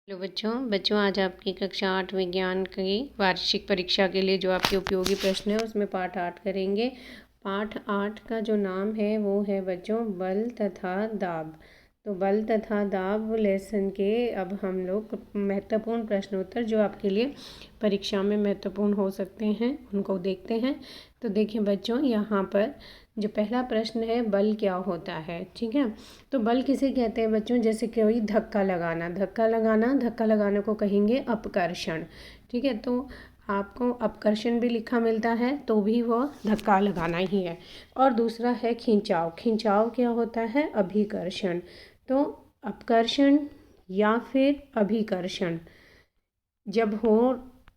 Hello बच्चों आज आपकी कक्षा 8 विज्ञान की वार्षिक परीक्षा के लिए जो आपके उपयोगी प्रश्न है उसमें पाठ 8 करेंगे। पाठ 8 का जो नाम है वो है बच्चों बल तथा दाब। तो बल तथा दाब लेसन के अब हम लोग महत्वपूर्ण प्रश्नोत्तर जो आपके लिए परीक्षा में महत्वपूर्ण हो सकते हैं उनको देखते हैं। तो देखिए बच्चों, यहाँ पर जो पहला प्रश्न है बल क्या होता है। ठीक है, तो बल किसे कहते हैं बच्चों? जैसे कोई धक्का लगाना को कहेंगे अपकर्षण। ठीक है, तो आपको अपकर्षण भी लिखा मिलता है तो भी वो धक्का लगाना ही है। और दूसरा है खिंचाव। खिंचाव क्या होता है? अभिकर्षण। तो अपकर्षण या फिर अभिकर्षण जब हो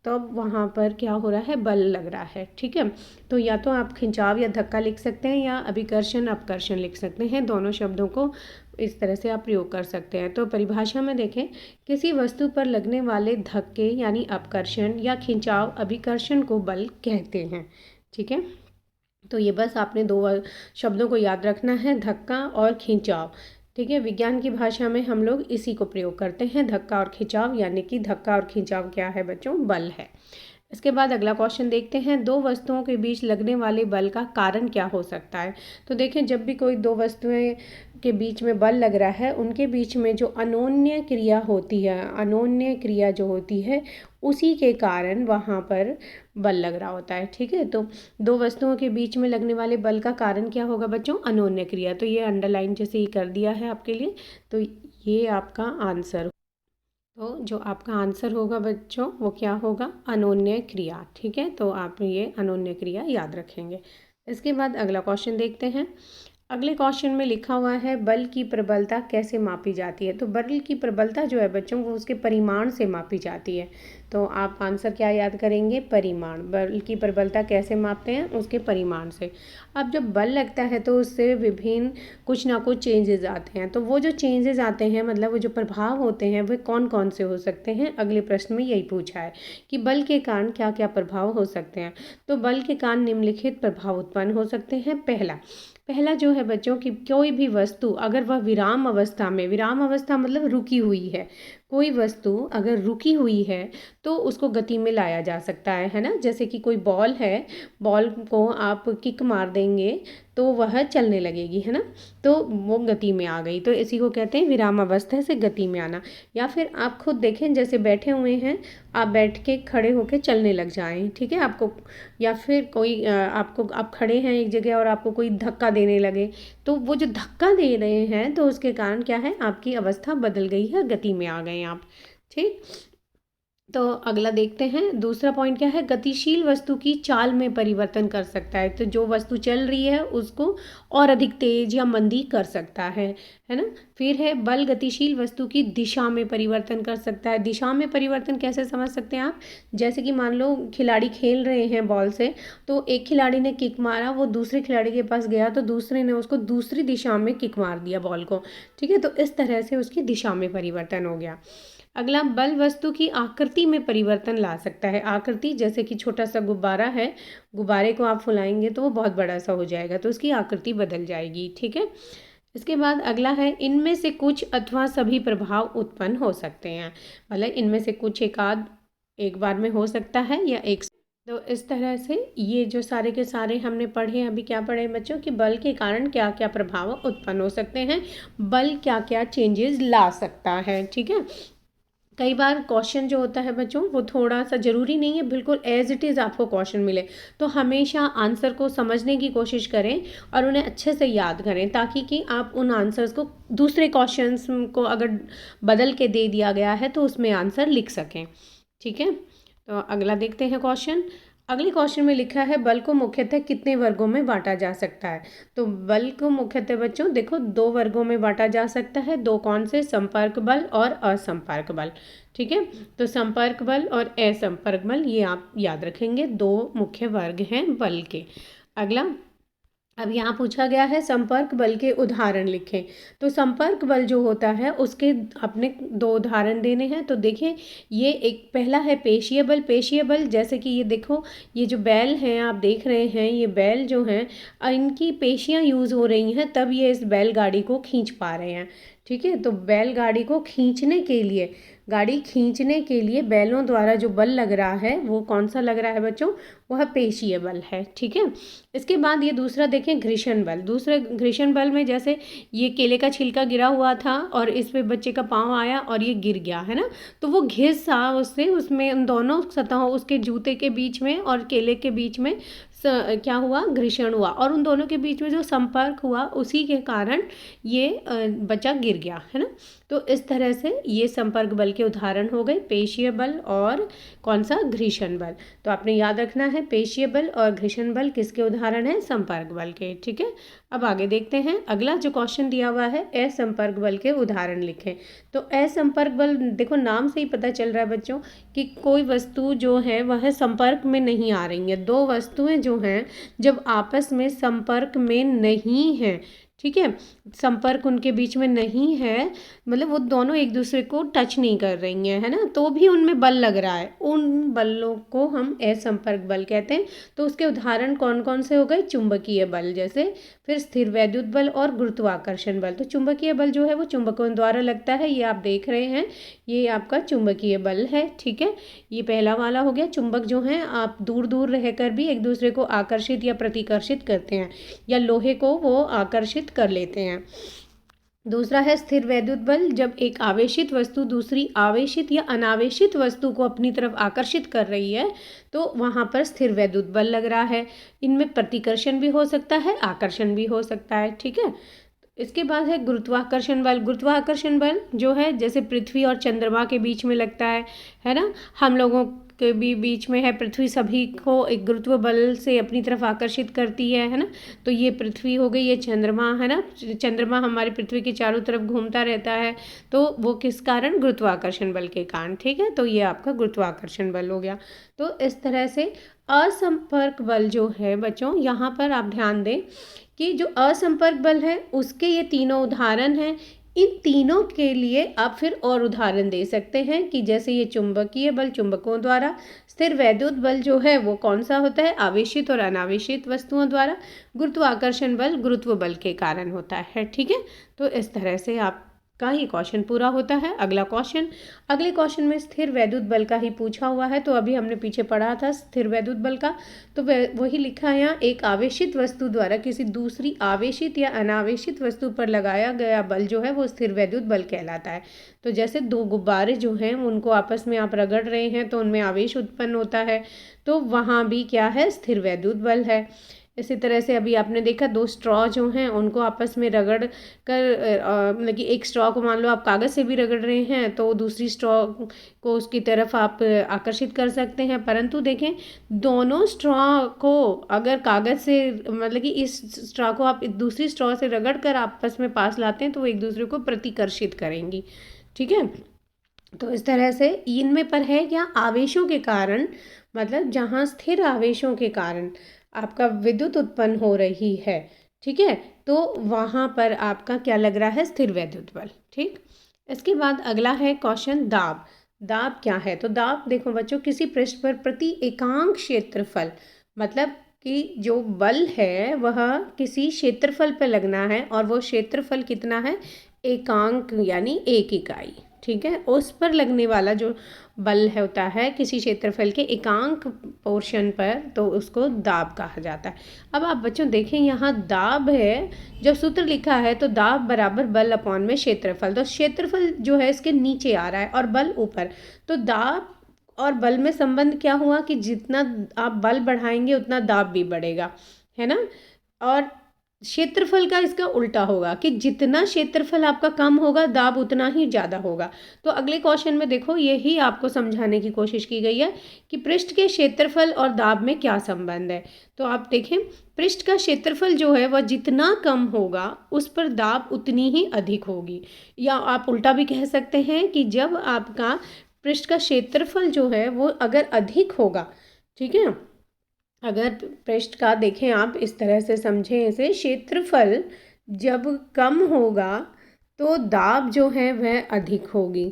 तब वहाँ पर क्या हो रहा है? बल लग रहा है। ठीक है, तो या तो आप खिंचाव या धक्का लिख सकते हैं या अभिकर्षण अपकर्षण लिख सकते हैं। दोनों शब्दों को इस तरह से आप प्रयोग कर सकते हैं। तो परिभाषा में देखें, किसी वस्तु पर लगने वाले धक्के यानी अपकर्षण या खिंचाव अभिकर्षण को बल कहते हैं। ठीक है, तो ये बस आपने दो शब्दों को याद रखना है, धक्का और खिंचाव। ठीक है, विज्ञान की भाषा में हम लोग इसी को प्रयोग करते हैं, धक्का और खिंचाव, यानी कि धक्का और खिंचाव क्या है बच्चों? बल है। इसके बाद अगला क्वेश्चन देखते हैं, दो वस्तुओं के बीच लगने वाले बल का कारण क्या हो सकता है। तो देखें, जब भी कोई दो वस्तुएं के बीच में बल लग रहा है उनके बीच में जो अनोन्य क्रिया होती है, अनोन्य क्रिया जो होती है उसी के कारण वहाँ पर बल लग रहा होता है। ठीक है, तो दो वस्तुओं के बीच में लगने वाले बल का कारण क्या होगा बच्चों? अनोन्य क्रिया। तो ये अंडरलाइन जैसे ही कर दिया है आपके लिए, तो ये आपका आंसर। तो जो आपका आंसर होगा बच्चों वो क्या होगा? अनोन्य क्रिया। ठीक है, तो आप ये अनोन्य क्रिया याद रखेंगे। इसके बाद अगला क्वेश्चन देखते हैं। अगले क्वेश्चन में लिखा हुआ है बल की प्रबलता कैसे मापी जाती है। तो बल की प्रबलता जो है बच्चों वो उसके परिमाण से मापी जाती है। तो आप आंसर क्या याद करेंगे? परिमाण। बल की प्रबलता कैसे मापते हैं? उसके परिमाण से। अब जब बल लगता है तो उससे विभिन्न कुछ ना कुछ चेंजेस आते हैं। तो वो जो चेंजेस आते हैं मतलब वो जो प्रभाव होते हैं वे कौन कौन से हो सकते हैं? अगले प्रश्न में यही पूछा है कि बल के कारण क्या क्या प्रभाव हो सकते हैं। तो बल के कारण निम्नलिखित प्रभाव उत्पन्न हो सकते हैं। पहला जो है बच्चों कि कोई भी वस्तु अगर वह विराम अवस्था में, विराम अवस्था मतलब रुकी हुई है, कोई वस्तु अगर रुकी हुई है तो उसको गति में लाया जा सकता है ना। जैसे कि कोई बॉल है, बॉल को आप किक मार देंगे तो वह चलने लगेगी, है ना, तो वो गति में आ गई। तो इसी को कहते हैं विराम अवस्था से गति में आना। या फिर आप खुद देखें, जैसे बैठे हुए हैं, आप बैठ के खड़े होकर चलने लग जाएं। ठीक है, आपको या फिर कोई आप खड़े हैं एक जगह और आपको कोई धक्का देने लगे, तो वो जो धक्का दे रहे हैं तो उसके कारण क्या है? आपकी अवस्था बदल गई है, गति में आ गए आप। ठीक, तो अगला देखते हैं। दूसरा पॉइंट क्या है? गतिशील वस्तु की चाल में परिवर्तन कर सकता है। तो जो वस्तु चल रही है उसको और अधिक तेज या मंदी कर सकता है ना। फिर है बल गतिशील वस्तु की दिशा में परिवर्तन कर सकता है। दिशा में परिवर्तन कैसे समझ सकते हैं आप? जैसे कि मान लो खिलाड़ी खेल रहे हैं बॉल से, तो एक खिलाड़ी ने किक मारा, वो दूसरे खिलाड़ी के पास गया तो दूसरे ने उसको दूसरी दिशा में किक मार दिया बॉल को। ठीक है, तो इस तरह से उसकी दिशा में परिवर्तन हो गया। अगला, बल वस्तु की आकृति में परिवर्तन ला सकता है। आकृति जैसे कि छोटा सा गुब्बारा है, गुब्बारे को आप फुलाएंगे तो वो बहुत बड़ा सा हो जाएगा, तो उसकी आकृति बदल जाएगी। ठीक है, इसके बाद अगला है इनमें से कुछ अथवा सभी प्रभाव उत्पन्न हो सकते हैं। मतलब इनमें से कुछ एक बार में हो सकता है या एक। तो इस तरह से ये जो सारे के सारे हमने पढ़े, अभी क्या पढ़े बच्चों कि बल के कारण क्या क्या प्रभाव उत्पन्न हो सकते हैं, बल क्या क्या चेंजेस ला सकता है। ठीक है, कई बार क्वेश्चन जो होता है बच्चों वो थोड़ा सा, ज़रूरी नहीं है बिल्कुल एज इट इज़ आपको क्वेश्चन मिले, तो हमेशा आंसर को समझने की कोशिश करें और उन्हें अच्छे से याद करें, ताकि कि आप उन आंसर्स को दूसरे क्वेश्चंस को अगर बदल के दे दिया गया है तो उसमें आंसर लिख सकें। ठीक है, तो अगला देखते हैं क्वेश्चन। अगले क्वेश्चन में लिखा है बल को मुख्यतः कितने वर्गों में बांटा जा सकता है। तो बल को मुख्यतः बच्चों देखो दो वर्गों में बांटा जा सकता है। दो कौन से? संपर्क बल और असंपर्क बल। ठीक है, तो संपर्क बल और असंपर्क बल ये आप याद रखेंगे, दो मुख्य वर्ग हैं बल के। अगला, अब यहाँ पूछा गया है संपर्क बल के उदाहरण लिखें। तो संपर्क बल जो होता है उसके अपने दो उदाहरण देने हैं। तो देखें, ये एक पहला है पेशीय बल। पेशीय बल जैसे कि ये देखो, ये जो बैल हैं आप देख रहे हैं, ये बैल जो हैं इनकी पेशियां यूज़ हो रही हैं, तब ये इस बैलगाड़ी को खींच पा रहे हैं। ठीक है, तो बैलगाड़ी को खींचने के लिए गाड़ी खींचने के लिए बैलों द्वारा जो बल लग रहा है वो कौन सा लग रहा है बच्चों, वह पेशीय बल है। ठीक है, इसके बाद ये दूसरा देखें घर्षण बल। दूसरे घर्षण बल में जैसे ये केले का छिलका गिरा हुआ था और इस पे बच्चे का पाँव आया और ये गिर गया है ना, तो वो घिसा उससे, उसमें उन दोनों सतहों, उसके जूते के बीच में और केले के बीच में क्या हुआ, घर्षण हुआ, और उन दोनों के बीच में जो संपर्क हुआ उसी के कारण ये बच्चा गिर गया है ना। तो इस तरह से ये संपर्क बल के उदाहरण हो गए, पेशीय बल और कौन सा, घर्षण बल। तो आपने याद रखना है पेशीय बल और घर्षण बल किसके उदाहरण हैं, संपर्क बल के। ठीक है, अब आगे देखते हैं अगला जो क्वेश्चन दिया हुआ है, असंपर्क बल के उदाहरण लिखें। तो असंपर्क बल देखो नाम से ही पता चल रहा है बच्चों कि कोई वस्तु जो है वह संपर्क में नहीं आ रही है। दो वस्तुएं जो हैं जब आपस में संपर्क में नहीं है, ठीक है, संपर्क उनके बीच में नहीं है, मतलब वो दोनों एक दूसरे को टच नहीं कर रही हैं, है ना, तो भी उनमें बल लग रहा है, उन बलों को हम असंपर्क बल कहते हैं। तो उसके उदाहरण कौन कौन से हो गए, चुंबकीय बल जैसे, फिर स्थिर वैद्युत बल और गुरुत्वाकर्षण बल। तो चुंबकीय बल जो है वो चुंबकों द्वारा लगता है, ये आप देख रहे हैं, ये आपका चुंबकीय बल है। ठीक है, ये पहला वाला हो गया। चुंबक जो हैं आप दूर दूर रहकर भी एक दूसरे को आकर्षित या प्रतिकर्षित करते हैं, या लोहे को वो आकर्षित कर लेते हैं। दूसरा है स्थिर वैद्युत बल, जब एक आवेशित वस्तु दूसरी आवेशित या अनावेशित वस्तु को अपनी तरफ आकर्षित कर रही है तो वहाँ पर स्थिर वैद्युत बल लग रहा है। इनमें प्रतिकर्षण भी हो सकता है, आकर्षण भी हो सकता है। ठीक है, इसके बाद है गुरुत्वाकर्षण बल। गुरुत्वाकर्षण बल जो है जैसे पृथ्वी और चंद्रमा के बीच में लगता है ना, हम लोगों के भी बीच में है, पृथ्वी सभी को एक गुरुत्व बल से अपनी तरफ आकर्षित करती है ना। तो ये पृथ्वी हो गई, ये चंद्रमा है ना, चंद्रमा हमारी पृथ्वी के चारों तरफ घूमता रहता है, तो वो किस कारण, गुरुत्वाकर्षण बल के कारण। ठीक है, तो ये आपका गुरुत्वाकर्षण बल हो गया। तो इस तरह से असंपर्क बल जो है बच्चों, यहाँ पर आप ध्यान दें कि जो असंपर्क बल है उसके ये तीनों उदाहरण हैं। इन तीनों के लिए आप फिर और उदाहरण दे सकते हैं कि जैसे ये चुंबकीय बल चुंबकों द्वारा, स्थिर वैद्युत बल जो है वो कौन सा होता है, आवेशित और अनावेशित वस्तुओं द्वारा, गुरुत्वाकर्षण बल गुरुत्व बल के कारण होता है। ठीक है, तो इस तरह से आप का ही क्वेश्चन पूरा होता है। अगला क्वेश्चन, अगले क्वेश्चन में स्थिर वैद्युत बल का ही पूछा हुआ है। तो अभी हमने पीछे पढ़ा था स्थिर वैद्युत बल का, तो वही लिखा है यहाँ, एक आवेशित वस्तु द्वारा किसी दूसरी आवेशित या अनावेशित वस्तु पर लगाया गया बल जो है वो स्थिर वैद्युत बल कहलाता है। तो जैसे दो गुब्बारे जो हैं उनको आपस में आप रगड़ रहे हैं तो उनमें आवेश उत्पन्न होता है, तो वहाँ भी क्या है, स्थिर वैद्युत बल है। इसी तरह से अभी आपने देखा दो स्ट्रॉ जो हैं उनको आपस में रगड़ कर, मतलब कि एक स्ट्रॉ को मान लो आप कागज़ से भी रगड़ रहे हैं तो दूसरी स्ट्रॉ को उसकी तरफ आप आकर्षित कर सकते हैं। परंतु देखें दोनों स्ट्रॉ को अगर कागज़ से, मतलब कि इस स्ट्रॉ को आप दूसरी स्ट्रॉ से रगड़ कर आपस में पास लाते हैं तो वो एक दूसरे को प्रतिकर्षित करेंगी। ठीक है, तो इस तरह से इनमें पर है क्या, आवेशों के कारण, मतलब जहाँ स्थिर आवेशों के कारण आपका विद्युत उत्पन्न हो रही है, ठीक है, तो वहाँ पर आपका क्या लग रहा है, स्थिर वैद्युत बल। ठीक, इसके बाद अगला है क्वेश्चन दाब। दाब क्या है, तो दाब देखो बच्चों, किसी पृष्ठ पर प्रति एकांक क्षेत्रफल, मतलब कि जो बल है वह किसी क्षेत्रफल पर लगना है और वो क्षेत्रफल कितना है, एकांक यानी एक इकाई। ठीक है, उस पर लगने वाला जो बल होता है किसी क्षेत्रफल के एकांक पोर्शन पर, तो उसको दाब कहा जाता है। अब आप बच्चों देखें यहाँ दाब है, जब सूत्र लिखा है तो दाब बराबर बल अपॉन में क्षेत्रफल, तो क्षेत्रफल जो है इसके नीचे आ रहा है और बल ऊपर, तो दाब और बल में संबंध क्या हुआ कि जितना आप बल बढ़ाएंगे उतना दाब भी बढ़ेगा, है ना। और क्षेत्रफल का इसका उल्टा होगा कि जितना क्षेत्रफल आपका कम होगा दाब उतना ही ज़्यादा होगा। तो अगले क्वेश्चन में देखो यही आपको समझाने की कोशिश की गई है कि पृष्ठ के क्षेत्रफल और दाब में क्या संबंध है। तो आप देखें पृष्ठ का क्षेत्रफल जो है वह जितना कम होगा उस पर दाब उतनी ही अधिक होगी, या आप उल्टा भी कह सकते हैं कि जब आपका पृष्ठ का क्षेत्रफल जो है वो अगर अधिक होगा, ठीक है, अगर पृष्ठ का देखें आप इस तरह से समझें इसे, क्षेत्रफल जब कम होगा तो दाब जो है वह अधिक होगी।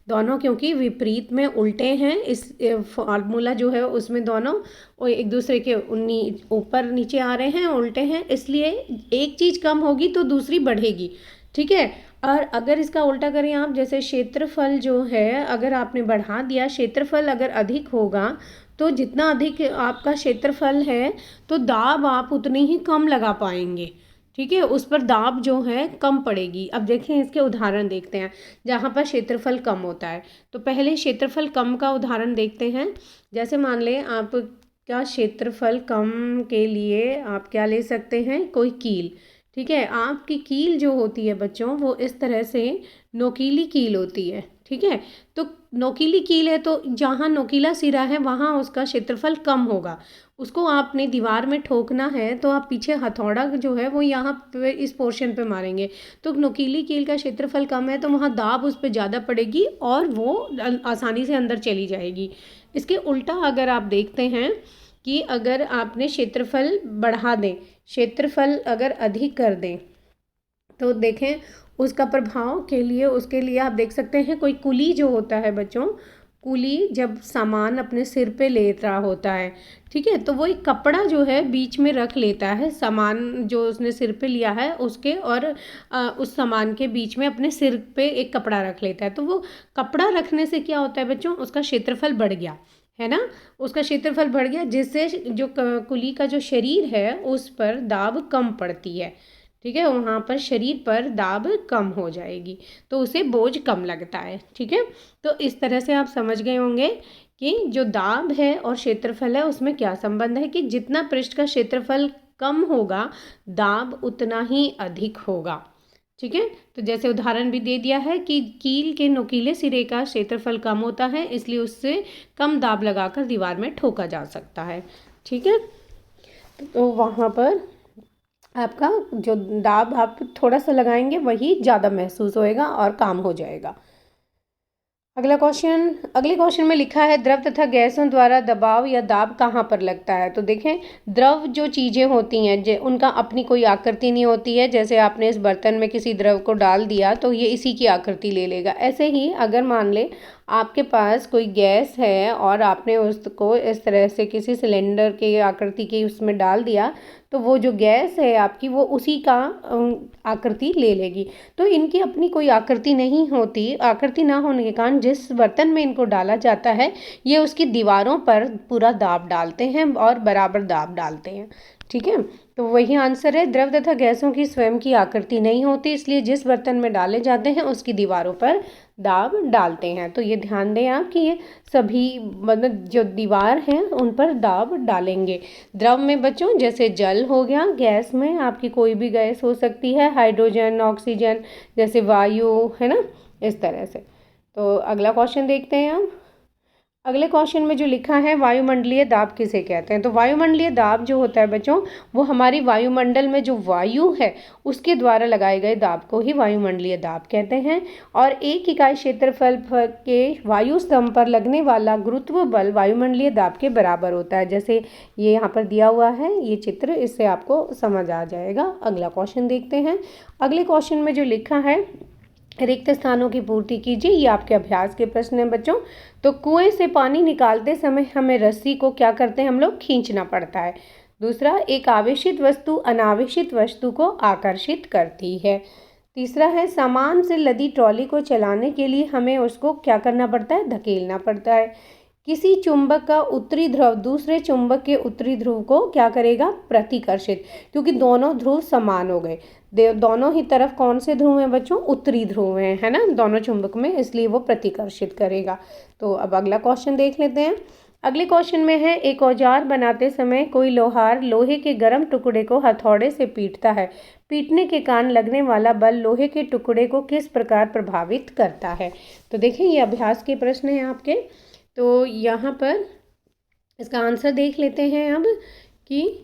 दोनों क्योंकि विपरीत में उल्टे हैं, इस फार्मूला जो है उसमें दोनों एक दूसरे के ऊपर नीचे आ रहे हैं, उल्टे हैं, इसलिए एक चीज़ कम होगी तो दूसरी बढ़ेगी। ठीक है। और अगर इसका उल्टा करें आप, जैसे क्षेत्रफल जो है अगर आपने बढ़ा दिया, क्षेत्रफल अगर अधिक होगा तो जितना अधिक आपका क्षेत्रफल है तो दाब आप उतनी ही कम लगा पाएंगे। ठीक है, उस पर दाब जो है कम पड़ेगी। अब देखें इसके उदाहरण देखते हैं जहाँ पर क्षेत्रफल कम होता है। तो पहले क्षेत्रफल कम का उदाहरण देखते हैं। जैसे मान लें आप क्या क्षेत्रफल कम के लिए आप क्या ले सकते हैं, कोई कील। ठीक है, आपकी कील जो होती है बच्चों वो इस तरह से नोकीली कील होती है। ठीक है, तो नोकीली कील है तो जहाँ नोकीला सिरा है वहाँ उसका क्षेत्रफल कम होगा। उसको आपने दीवार में ठोकना है तो आप पीछे हथौड़ा जो है वो यहाँ पे इस पोर्शन पे मारेंगे। तो नोकीली कील का क्षेत्रफल कम है तो वहाँ दाब उस पर ज़्यादा पड़ेगी और वो आसानी से अंदर चली जाएगी। इसके उल्टा अगर आप देखते हैं कि अगर आपने क्षेत्रफल बढ़ा दें, क्षेत्रफल अगर अधिक कर दें तो देखें उसका प्रभाव के लिए, उसके लिए आप देख सकते हैं कोई कुली जो होता है बच्चों, कुली जब सामान अपने सिर पे ले रहा होता है, ठीक है, तो वो एक कपड़ा जो है बीच में रख लेता है, सामान जो उसने सिर पे लिया है उसके और उस सामान के बीच में अपने सिर पे एक कपड़ा रख लेता है। तो वो कपड़ा रखने से क्या होता है बच्चों, उसका क्षेत्रफल बढ़ गया है ना, उसका क्षेत्रफल बढ़ गया जिससे जो कुली का जो शरीर है उस पर दाब कम पड़ती है। ठीक है, वहाँ पर शरीर पर दाब कम हो जाएगी तो उसे बोझ कम लगता है। ठीक है, तो इस तरह से आप समझ गए होंगे कि जो दाब है और क्षेत्रफल है उसमें क्या संबंध है, कि जितना पृष्ठ का क्षेत्रफल कम होगा दाब उतना ही अधिक होगा। ठीक है, तो जैसे उदाहरण भी दे दिया है कि कील के नुकीले सिरे का क्षेत्रफल कम होता है इसलिए उससे कम दाब लगाकर दीवार में ठोका जा सकता है। ठीक है, तो वहाँ पर आपका जो दाब आप थोड़ा सा लगाएंगे वही ज़्यादा महसूस होएगा और काम हो जाएगा। अगले क्वेश्चन में लिखा है द्रव तथा गैसों द्वारा दबाव या दाब कहाँ पर लगता है। तो देखें द्रव जो चीज़ें होती हैं उनका अपनी कोई आकृति नहीं होती है। जैसे आपने इस बर्तन में किसी द्रव को डाल दिया तो ये इसी की आकृति ले लेगा। ऐसे ही अगर मान ले आपके पास कोई गैस है और आपने उसको इस तरह से किसी सिलेंडर के आकृति के उसमें डाल दिया तो वो जो गैस है आपकी वो उसी का आकृति ले लेगी। तो इनकी अपनी कोई आकृति नहीं होती। आकृति ना होने के कारण जिस बर्तन में इनको डाला जाता है ये उसकी दीवारों पर पूरा दाब डालते हैं और बराबर दाब डालते हैं। ठीक है, तो वही आंसर है। द्रव तथा गैसों की स्वयं की आकृति नहीं होती इसलिए जिस बर्तन में डाले जाते हैं उसकी दीवारों पर दाब डालते हैं। तो ये ध्यान दें आप कि ये सभी मतलब जो दीवार हैं उन पर दाब डालेंगे। द्रव में बच्चों जैसे जल हो गया, गैस में आपकी कोई भी गैस हो सकती है, हाइड्रोजन, ऑक्सीजन, जैसे वायु, है ना, इस तरह से। तो अगला क्वेश्चन देखते हैं हम। अगले क्वेश्चन में जो लिखा है वायुमंडलीय दाब किसे कहते हैं। तो वायुमंडलीय दाब जो होता है बच्चों वो हमारी वायुमंडल में जो वायु है उसके द्वारा लगाए गए दाब को ही वायुमंडलीय दाब कहते हैं। और एक इकाई क्षेत्रफल के वायु स्तंभ पर लगने वाला गुरुत्व बल वायुमंडलीय दाब के बराबर होता है। जैसे ये यहाँ पर दिया हुआ है ये चित्र, इससे आपको समझ आ जाएगा। अगला क्वेश्चन देखते हैं। अगले क्वेश्चन में जो लिखा है रिक्त स्थानों की पूर्ति कीजिए, ये आपके अभ्यास के प्रश्न हैं बच्चों। तो कुएं से पानी निकालते समय हमें रस्सी को क्या करते हैं हम लोग, खींचना पड़ता है। दूसरा, एक आवेशित वस्तु अनावेशित वस्तु को आकर्षित करती है। तीसरा है सामान से लदी ट्रॉली को चलाने के लिए हमें उसको क्या करना पड़ता है, धकेलना पड़ता है। किसी चुंबक का उत्तरी ध्रुव दूसरे चुंबक के उत्तरी ध्रुव को क्या करेगा, प्रतिकर्षित, क्योंकि दोनों ध्रुव समान हो गए। दोनों ही तरफ कौन से ध्रुव हैं बच्चों, उत्तरी ध्रुव हैं, है ना, दोनों चुंबक में, इसलिए वो प्रतिकर्षित करेगा। तो अब अगला क्वेश्चन देख लेते हैं। अगले क्वेश्चन में है एक औजार बनाते समय कोई लोहार लोहे के गर्म टुकड़े को हथौड़े से पीटता है। पीटने के कारण लगने वाला बल लोहे के टुकड़े को किस प्रकार प्रभावित करता है। तो देखिए ये अभ्यास के प्रश्न हैं आपके। तो यहाँ पर इसका आंसर देख लेते हैं अब कि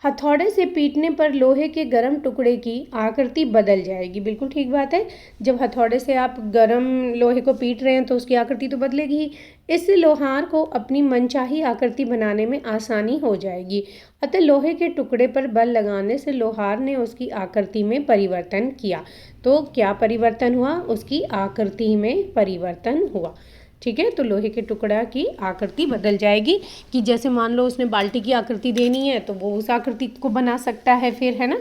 हथौड़े से पीटने पर लोहे के गर्म टुकड़े की आकृति बदल जाएगी। बिल्कुल ठीक बात है, जब हथौड़े से आप गर्म लोहे को पीट रहे हैं तो उसकी आकृति तो बदलेगी ही। इससे लोहार को अपनी मनचाही आकृति बनाने में आसानी हो जाएगी। अतः लोहे के टुकड़े पर बल लगाने से लोहार ने उसकी आकृति में परिवर्तन किया। तो क्या परिवर्तन हुआ, उसकी आकृति में परिवर्तन हुआ। ठीक है, तो लोहे के टुकड़ा की आकृति बदल जाएगी कि जैसे मान लो उसने बाल्टी की आकृति देनी है तो वो उस आकृति को बना सकता है फिर, है ना।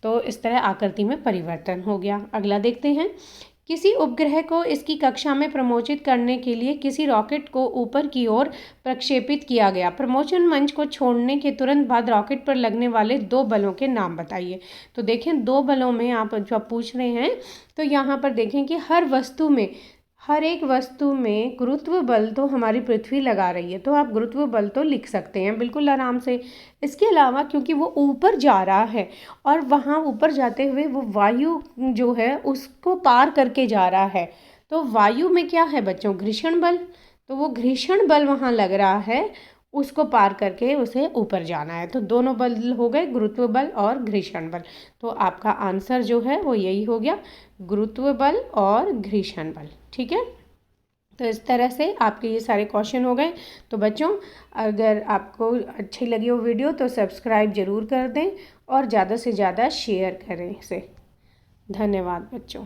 तो इस तरह आकृति में परिवर्तन हो गया। अगला देखते हैं, किसी उपग्रह को इसकी कक्षा में प्रमोचित करने के लिए किसी रॉकेट को ऊपर की ओर प्रक्षेपित किया गया। प्रमोचन मंच को छोड़ने के तुरंत बाद रॉकेट पर लगने वाले 2 बलों के नाम बताइए। तो देखें 2 बलों में आप जब पूछ रहे हैं तो यहाँ पर देखें कि हर एक वस्तु में गुरुत्व बल तो हमारी पृथ्वी लगा रही है, तो आप गुरुत्व बल तो लिख सकते हैं बिल्कुल आराम से। इसके अलावा क्योंकि वो ऊपर जा रहा है और वहाँ ऊपर जाते हुए वो वायु जो है उसको पार करके जा रहा है, तो वायु में क्या है बच्चों, घर्षण बल। तो वो घर्षण बल वहाँ लग रहा है, उसको पार करके उसे ऊपर जाना है। तो दोनों बल हो गए, गुरुत्व बल और घर्षण बल। तो आपका आंसर जो है वो यही हो गया, गुरुत्व बल और घर्षण बल। ठीक है, तो इस तरह से आपके ये सारे क्वेश्चन हो गए। तो बच्चों अगर आपको अच्छी लगी हो वीडियो तो सब्सक्राइब ज़रूर कर दें और ज़्यादा से ज़्यादा शेयर करें इसे। धन्यवाद बच्चों।